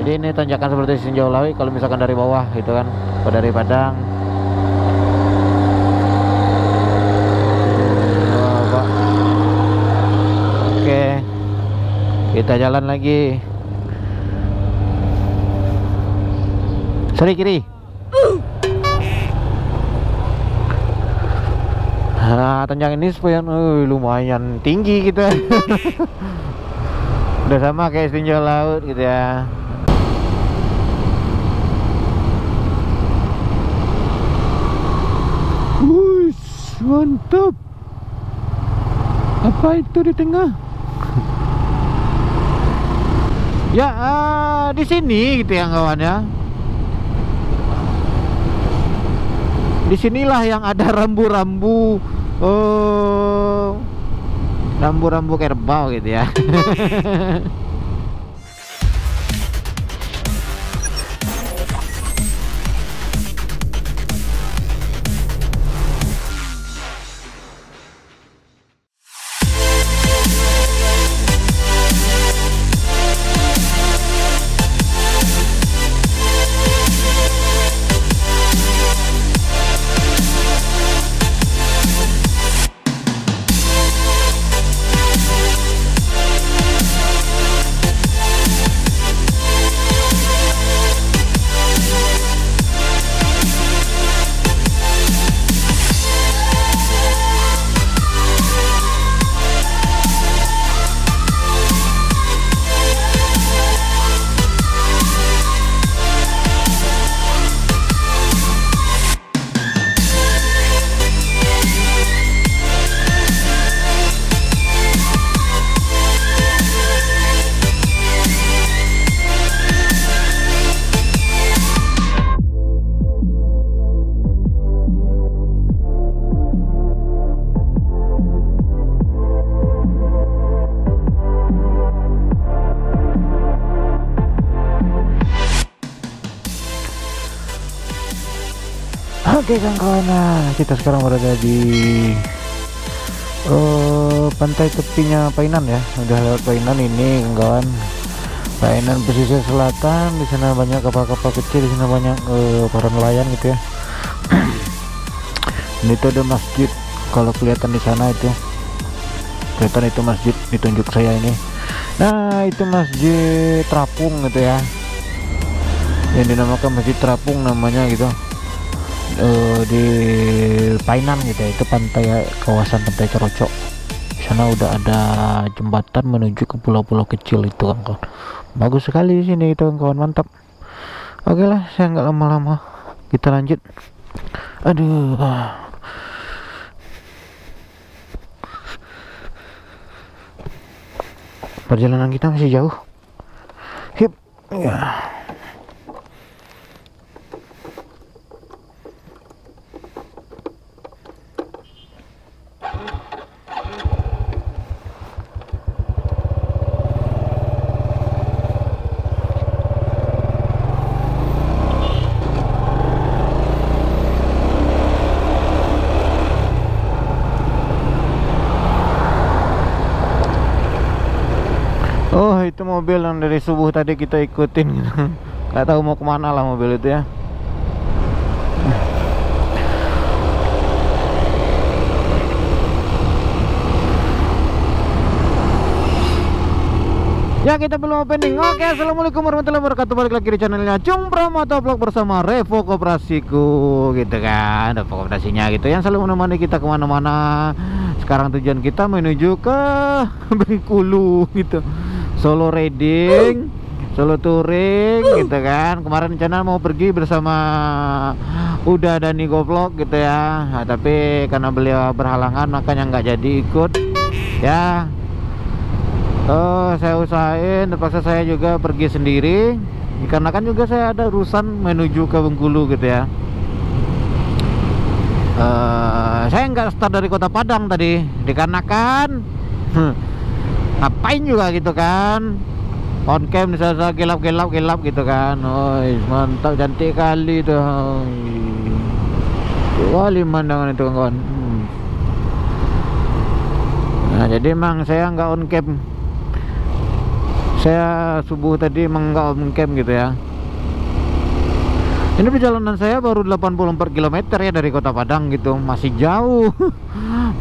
Jadi ini tanjakan seperti Tinjau Lawi kalau misalkan dari bawah gitu kan, atau dari Padang. Oh, Pak. Oke, kita jalan lagi. Sorry, kiri. Nah, tanjakan ini supaya lumayan tinggi gitu. Udah sama kayak tinjau laut gitu ya. Wush, mantap. Apa itu di tengah? Ya, di sini gitu ya kawan ya. Disinilah yang ada rambu-rambu, rambu-rambu kerbau gitu ya. Oke kawan-kawan, nah kita sekarang berada di pantai tepinya Painan ya. Udah lewat Painan ini kawan. Painan pesisir selatan, di sana banyak kapal-kapal kecil, di sana banyak para nelayan gitu ya. Ini tuh ada masjid, kalau kelihatan di sana itu kelihatan itu masjid, ditunjuk saya ini. Nah itu masjid terapung gitu ya, yang dinamakan masjid terapung namanya gitu. Di Painan gitu ya, itu pantai, kawasan pantai Corocok. Di sana udah ada jembatan menuju ke pulau-pulau kecil itu kawan. Bagus sekali di sini itu kawan, mantap. Oke lah, saya nggak lama-lama, kita lanjut. Aduh, perjalanan kita masih jauh. Hip ya. Oh itu mobil yang dari subuh tadi kita ikutin gitu. Gak tahu mau kemana lah mobil itu ya. Ya kita belum opening. Oke, assalamualaikum warahmatullahi wabarakatuh. Balik lagi di channelnya Cumpro Motovlog bersama Revo Koperasiku gitu kan. Ada koperasinya gitu yang selalu menemani kita kemana-mana. Sekarang tujuan kita menuju ke Bengkulu gitu. Solo riding, solo touring gitu kan. Kemarin rencana mau pergi bersama Uda dan Nigo Vlog gitu ya. Nah, tapi karena beliau berhalangan makanya nggak jadi ikut ya. Saya usahain, terpaksa saya juga pergi sendiri dikarenakan juga saya ada urusan menuju ke Bengkulu gitu ya. Saya nggak start dari kota Padang tadi dikarenakan ngapain juga gitu kan, on cam misalnya gelap gitu kan. Oh mantap, cantik kali tuh, wah pemandangan itu kawan. Nah jadi emang saya nggak on cam, Saya subuh tadi emang nggak on cam gitu ya. Ini perjalanan saya baru 84 km ya dari Kota Padang gitu, masih jauh.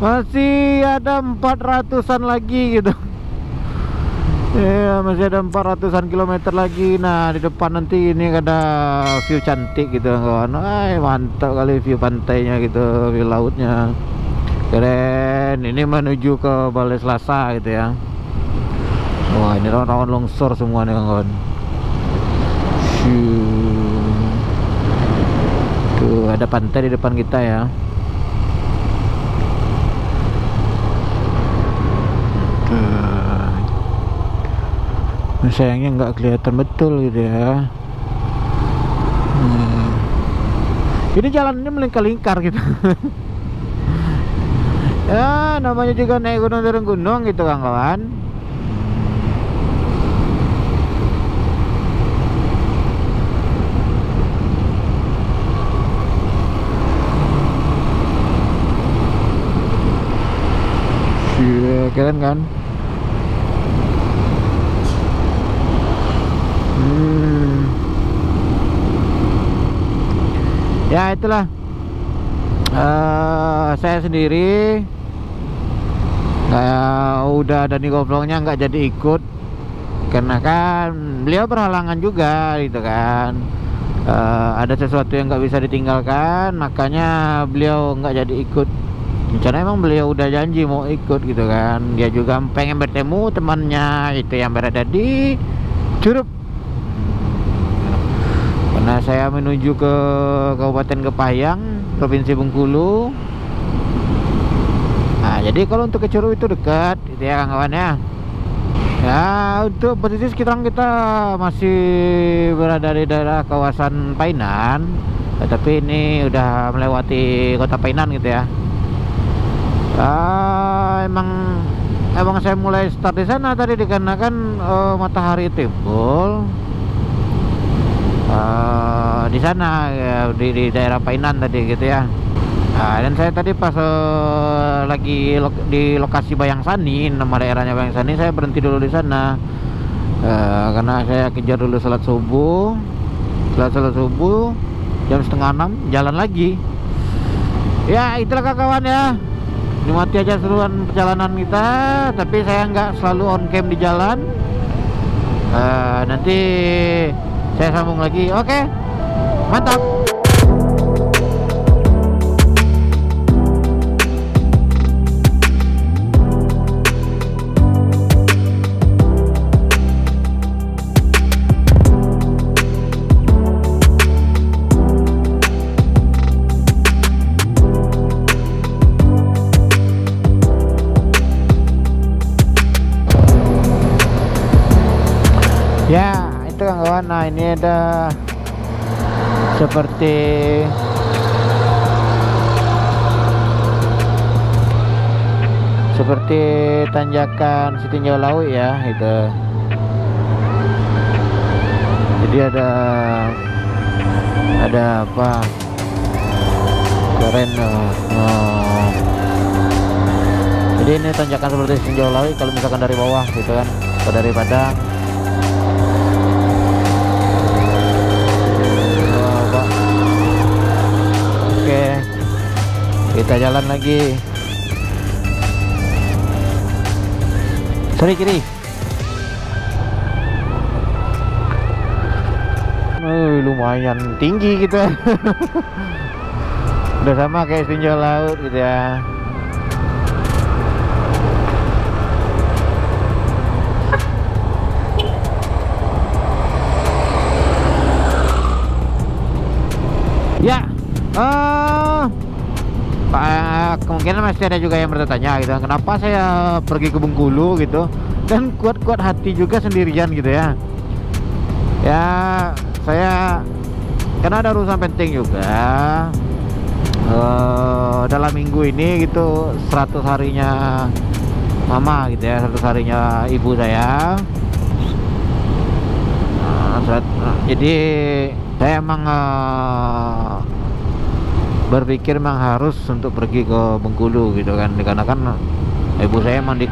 Masih ada 400-an lagi gitu. Ya, masih ada 400-an kilometer lagi. Nah, di depan nanti ini ada view cantik gitu kawan. Mantap kali view pantainya gitu, view lautnya. Keren. Ini menuju ke Balai Selasa gitu ya. Wah, ini rawan-rawan longsor semua nih kawan. Tuh, ada pantai di depan kita ya. Sayangnya nggak kelihatan betul gitu ya. Ini jalannya melingkar-lingkar gitu. Ya namanya juga naik gunung turun gunung gitu kawan. Iya keren kan. Ya itulah, saya sendiri udah ada di vlognya nggak jadi ikut karena kan beliau berhalangan juga gitu kan. Ada sesuatu yang nggak bisa ditinggalkan, makanya beliau nggak jadi ikut. Karena emang beliau udah janji mau ikut gitu kan. Dia juga pengen bertemu temannya itu yang berada di Curup. Nah, saya menuju ke Kabupaten Kepayang, Provinsi Bengkulu. Nah, jadi kalau untuk ke Curug itu dekat, gitu ya kawan ya. Ya, untuk posisi sekitar kita masih berada di daerah kawasan Painan, tapi ini udah melewati kota Painan gitu ya. Emang saya mulai start di sana tadi dikarenakan matahari timbul. Di sana ya, di daerah Painan tadi gitu ya. Dan saya tadi pas lagi di lokasi Bayangsani, nama daerahnya Bayangsani, saya berhenti dulu di sana karena saya kejar dulu salat subuh. Salat subuh jam 5:30 jalan lagi. Ya itulah kawan ya, nikmati aja seruan perjalanan kita. Tapi saya nggak selalu on cam di jalan. Nanti saya sambung lagi. Oke, mantap. Ya itu kawan, nah ini ada seperti tanjakan Sitinjau Laut ya itu. Jadi ada apa keren jadi ini tanjakan seperti Sitinjau Laut kalau misalkan dari bawah gitu kan, atau dari Padang. Kita jalan lagi. Sorry kiri. Lumayan tinggi gitu. Udah sama kayak Sitinjau Laut gitu ya. Ya. Kemungkinan masih ada juga yang bertanya gitu, kenapa saya pergi ke Bengkulu gitu dan kuat-kuat hati juga sendirian gitu ya. Ya saya karena ada urusan penting juga dalam minggu ini gitu, 100 harinya mama gitu ya, 100 harinya ibu saya. Jadi saya emang berpikir memang harus untuk pergi ke Bengkulu gitu kan, dikarenakan ibu saya emang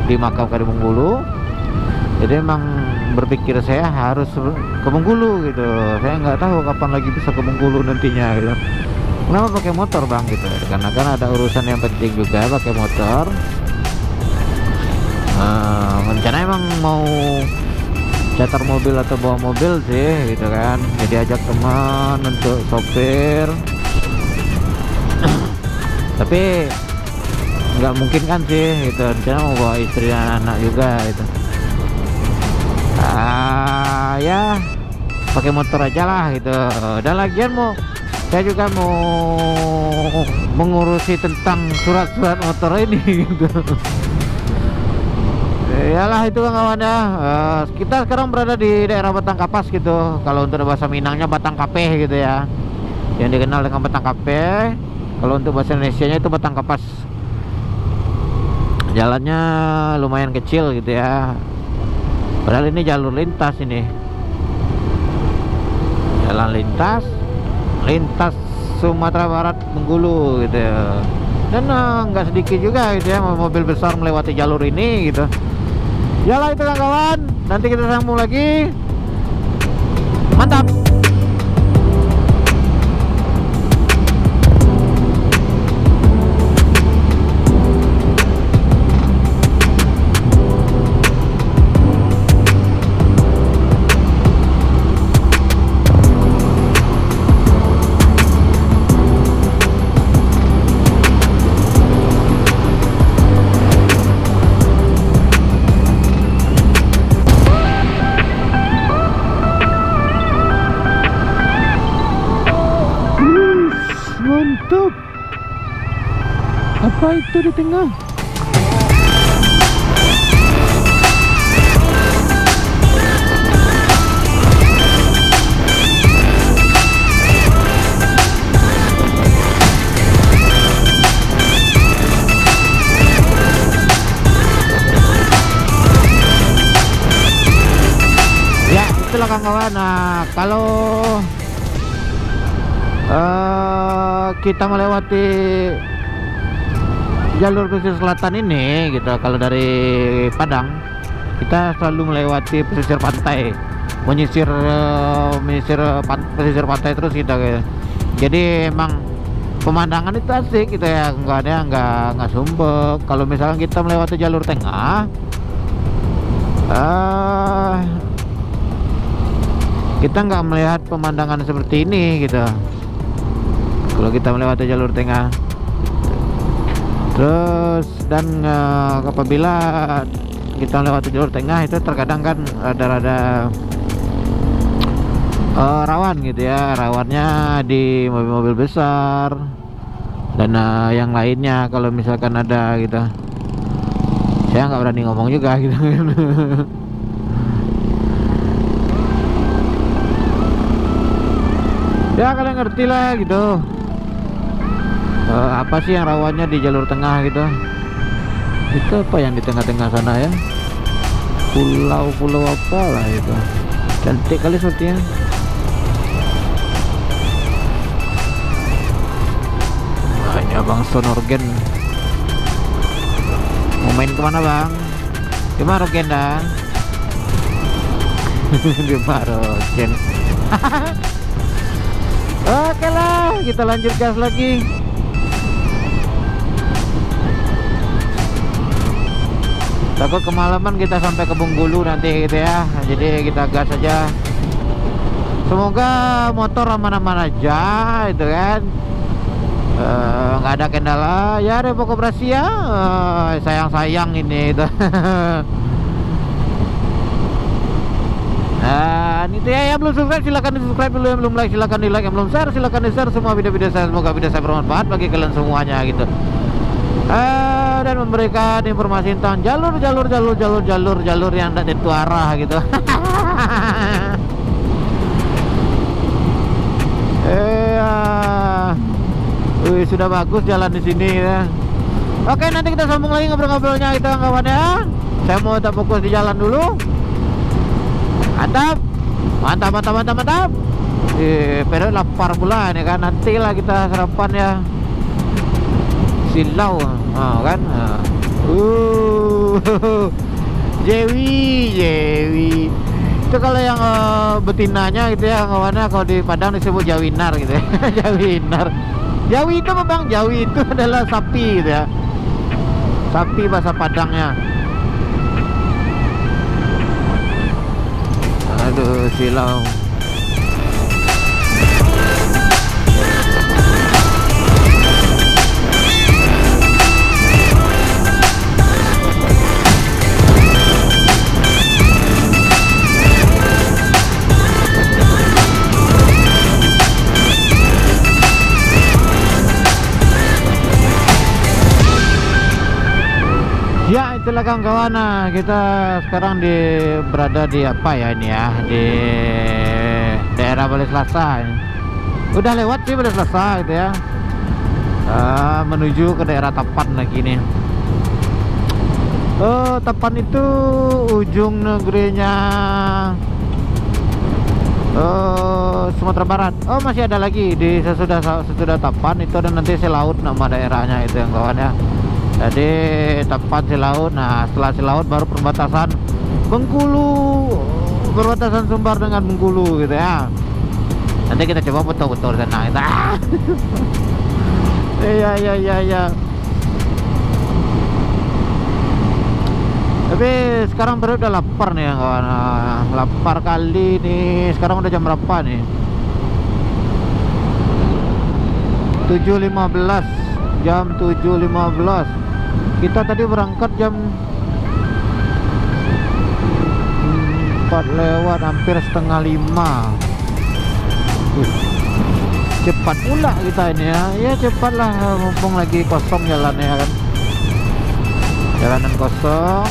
dimakamkan di Bengkulu. Jadi emang berpikir saya harus ke Bengkulu gitu. Saya nggak tahu kapan lagi bisa ke Bengkulu nantinya gitu. Kenapa pakai motor bang gitu? Karena kan ada urusan yang penting juga pakai motor. Rencana emang mau charter mobil atau bawa mobil sih gitu kan. Jadi ajak teman untuk sopir. Tapi nggak mungkin kan sih gitu. Rencana mau bawa istri dan anak juga gitu. Ya pakai motor aja lah gitu. Dan lagian saya juga mau mengurusi tentang surat-surat motor ini gitu. Iyalah itu kawan ya. Kita sekarang berada di daerah Batang Kapas gitu. Kalau untuk bahasa Minangnya Batang Kapeh gitu ya, yang dikenal dengan Batang Kapeh. Kalau untuk bahasa Indonesianya itu Batang Kapas. Jalannya lumayan kecil gitu ya. Padahal ini jalur lintas ini. Jalan lintas Sumatera Barat Bengkulu gitu ya. Dan nggak sedikit juga gitu ya mobil besar melewati jalur ini gitu. Yalah itu kawan, nanti kita sambung lagi. Mantap. Mantap. Apa itu di tengah? Ya itulah kawan-kawan. Nah kalau kita melewati jalur pesisir selatan ini gitu, kalau dari Padang kita selalu melewati pesisir pantai, menyisir pesisir pantai terus kita gitu. Jadi emang pemandangan itu asik gitu ya, nggak sumpek. Kalau misalnya kita melewati jalur tengah, kita nggak melihat pemandangan seperti ini gitu. Kalau kita melewati jalur tengah, terus dan apabila kita melewati jalur tengah itu terkadang kan rada-rada rawan gitu ya, rawannya di mobil-mobil besar dan yang lainnya. Kalau misalkan ada gitu, saya nggak berani ngomong juga gitu. Ya kalian ngerti lah gitu. Apa sih yang rawannya di jalur tengah gitu? Itu apa yang di tengah-tengah sana ya? Pulau-pulau apa lah itu? Cantik kali sepertinya. Hanya Bang Sonorgen. Mau main kemana bang? Di Marogen dah. Di Marogen. Oke lah, kita lanjut gas lagi. Takut kemalaman kita sampai ke Bengkulu nanti gitu ya. Jadi kita gas aja. Semoga motor aman-aman aja itu kan. Nggak ada kendala ya, Revo Koperasi ya. Sayang-sayang ini itu. Dan itu ya, yang belum subscribe silahkan di subscribe dulu, yang belum like silahkan di like, yang belum share silahkan di share semua video-video saya. Semoga video saya bermanfaat bagi kalian semuanya gitu. Dan memberikan informasi tentang jalur yang tidak tentu arah gitu. Sudah bagus jalan di sini ya. Oke, nanti kita sambung lagi ngobrol-ngobrolnya itu kawan ya. Saya mau tak fokus di jalan dulu. Mantap. Perut lapar pula nih kan. Nantilah kita sarapan ya. Silau kan. Jewi itu kalau yang betinanya gitu ya kawannya, kalau di Padang disebut jawinar gitu ya. Jawinar. Jawi itu apa bang? Jawi itu adalah sapi gitu ya, sapi bahasa Padangnya. Aduh silau. Ya itulah kawan-kawan, nah, kita sekarang berada di apa ya ini ya, di daerah Balai Selasa ini. Udah lewat sih Balai Selasa gitu ya, menuju ke daerah Tapan lagi nih. Tapan itu ujung negerinya Sumatera Barat. Oh masih ada lagi di sesudah Tapan itu ada nanti Selaut nama daerahnya itu yang kawan ya. Jadi Tapan Selaut. Nah setelah Selaut baru perbatasan Bengkulu, perbatasan Sumbar dengan Bengkulu gitu ya. Nanti kita coba foto-foto di sana kita. Iya. Tapi sekarang baru udah lapar nih ya kawan. Lapar kali nih. Sekarang udah jam berapa nih? 7.15. Jam 7.15. Kita tadi berangkat jam 4 lewat, hampir setengah 5. Cepat pula kita ini ya. Ya cepat lah, mumpung lagi kosong jalannya kan. Jalanan kosong,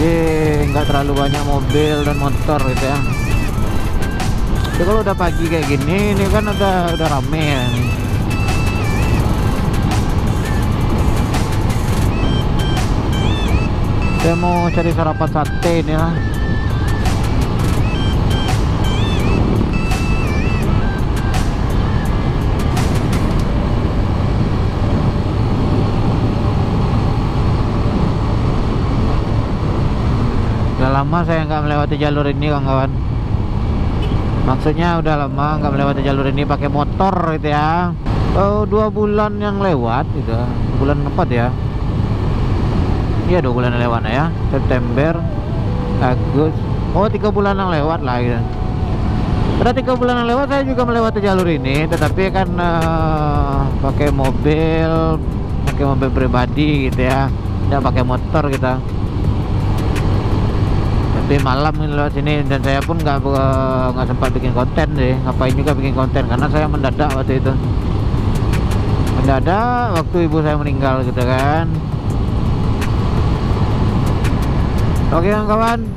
jadi nggak terlalu banyak mobil dan motor gitu ya. Jadi kalau udah pagi kayak gini, ini kan udah rame ya nih. Saya mau cari sarapan sate ini lah. Udah lama saya nggak melewati jalur ini kawan-kawan. Maksudnya udah lama nggak melewati jalur ini pakai motor gitu ya. 2 bulan yang lewat gitu. Bulan 4 ya. Iya 2 bulan yang lewat ya. September, Agustus. Oh 3 bulan yang lewat lah gitu. Pada 3 bulan yang lewat saya juga melewati jalur ini, tetapi kan pakai mobil pribadi gitu ya. Tidak pakai motor kita. Tapi malam lewat sini dan saya pun nggak sempat bikin konten deh. Ngapain juga bikin konten karena saya mendadak waktu itu. Mendadak waktu ibu saya meninggal gitu kan. Oke kawan,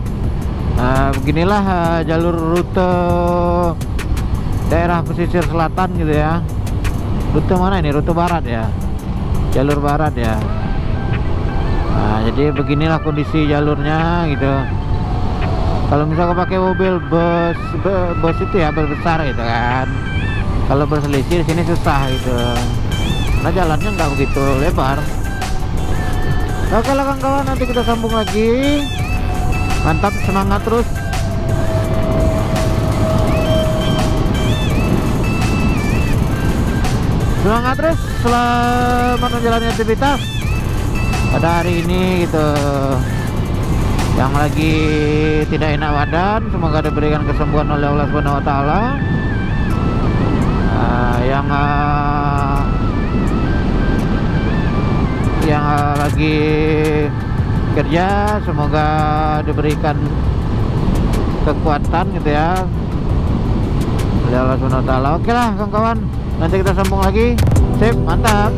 beginilah jalur rute daerah pesisir selatan gitu ya. Rute mana ini? Rute barat ya, jalur barat ya. Nah jadi beginilah kondisi jalurnya gitu. Kalau misalnya pakai mobil bus itu ya bus besar gitu kan. Kalau berselisih di sini susah gitu. Karena jalannya nggak begitu lebar. Oke lah kawan-kawan, nanti kita sambung lagi. Mantap, semangat terus. Semangat terus, selamat menjalani aktivitas pada hari ini gitu. Yang lagi tidak enak badan, semoga diberikan kesembuhan oleh Allah Subhanahu wa taala. Yang lagi kerja semoga diberikan kekuatan gitu ya oleh Allah Subhanahu wa taala. Oke lah kawan-kawan, nanti kita sambung lagi. Sip, mantap.